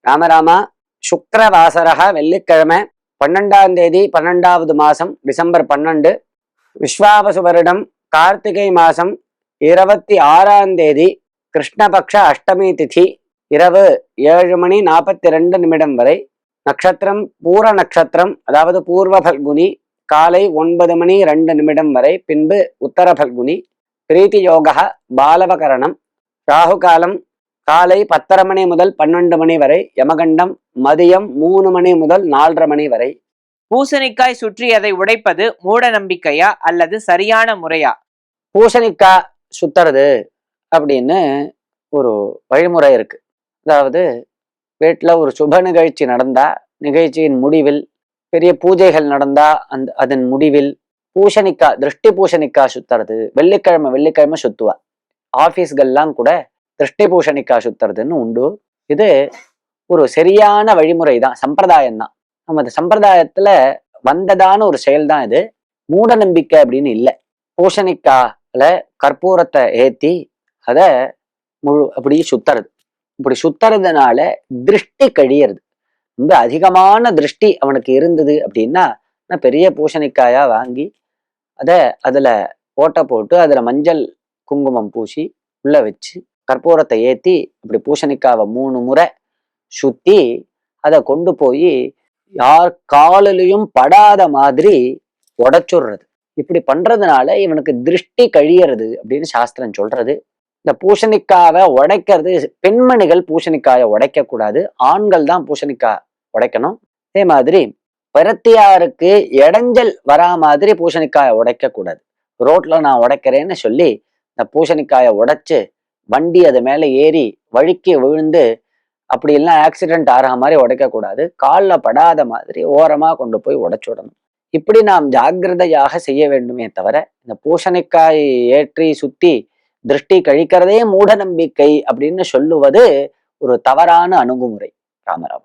ராமராமா. சுக்ரவாசரக வெள்ளிக்கிழமை 12ஆம் தேதி 12வது மாசம் டிசம்பர் 12, விஸ்வாவசு வருடம் கார்த்திகை மாசம் 26ஆம் தேதி கிருஷ்ணபக்ஷ அஷ்டமி திதி இரவு 7:42 வரை. நட்சத்திரம் பூர நட்சத்திரம், அதாவது பூர்வ பல்குனி, காலை 9:02 வரை. பின்பு உத்தர பல்குனி. பிரீத்தி யோக பாலவகரணம். ராகு காலம் காலை 10:30 முதல் 12 வரை. யமகண்டம் மதியம் 3 முதல் 4:30 வரை. பூசணிக்காய் சுற்றி அதை உடைப்பது மூட நம்பிக்கையா அல்லது சரியான முறையா? பூசணிக்காய் சுத்துறது அப்படின்னு ஒரு வழிமுறை இருக்கு. அதாவது வீட்டில் ஒரு சுப நிகழ்ச்சி நடந்தா, நிகழ்ச்சியின் முடிவில் பெரிய பூஜைகள் நடந்தா அதன் முடிவில் பூசணிக்காய், திருஷ்டி பூசணிக்காய் சுத்துறது வெள்ளிக்கிழமை சுத்துவா. ஆபீஸ்கள்லாம் கூட திருஷ்டி பூசணிக்காய் சுத்துறதுன்னு உண்டு. இது ஒரு சரியான வழிமுறை தான், சம்பிரதாயம் தான். நம்ம சம்பிரதாயத்துல வந்ததான ஒரு செயல் தான் இது. மூட நம்பிக்கை அப்படின்னு இல்லை. பூசணிக்காயில கற்பூரத்தை ஏத்தி அதை அப்படி சுத்துறது. இப்படி சுத்துறதுனால திருஷ்டி கழியறது. ரொம்ப அதிகமான திருஷ்டி அவனுக்கு இருந்தது அப்படின்னா பெரிய பூசணிக்காயா வாங்கி அதுல ஓட்டை போட்டு அதுல மஞ்சள் குங்குமம் பூசி உள்ள வச்சு கற்பூரத்தை ஏத்தி அப்படி பூசணிக்காவை 3 முறை சுத்தி அதை கொண்டு போய் யார் காலிலையும் படாத மாதிரி உடைச்சுடுறது. இப்படி பண்றதுனால இவனுக்கு திருஷ்டி கழியறது அப்படின்னு சாஸ்திரம் சொல்றது. இந்த பூசணிக்காவை உடைக்கிறது, பெண்மணிகள் பூசணிக்காயை உடைக்க கூடாது, ஆண்கள் தான் பூசணிக்காய் உடைக்கணும். அதே மாதிரி பிரத்தியாருக்கு இடைஞ்சல் வரா மாதிரி பூசணிக்காயை உடைக்க கூடாது. ரோட்ல நான் உடைக்கிறேன்னு சொல்லி இந்த பூசணிக்காயை உடைச்சு வண்டி அது மேல ஏறி வழுக்கி விழுந்து அப்படி எல்லாம் ஆக்சிடென்ட் ஆகிற மாதிரி உடைக்கக்கூடாது. காலில் படாத மாதிரி ஓரமா கொண்டு போய் உடைச்சுடணும். இப்படி நாம் ஜாக்கிரதையாக செய்ய வேண்டுமே தவிர இந்த பூசணிக்காய் ஏற்றி சுத்தி திருஷ்டி கழிக்கிறதே மூட நம்பிக்கை அப்படின்னு சொல்லுவது ஒரு தவறான அணுகுமுறை. ராமராம.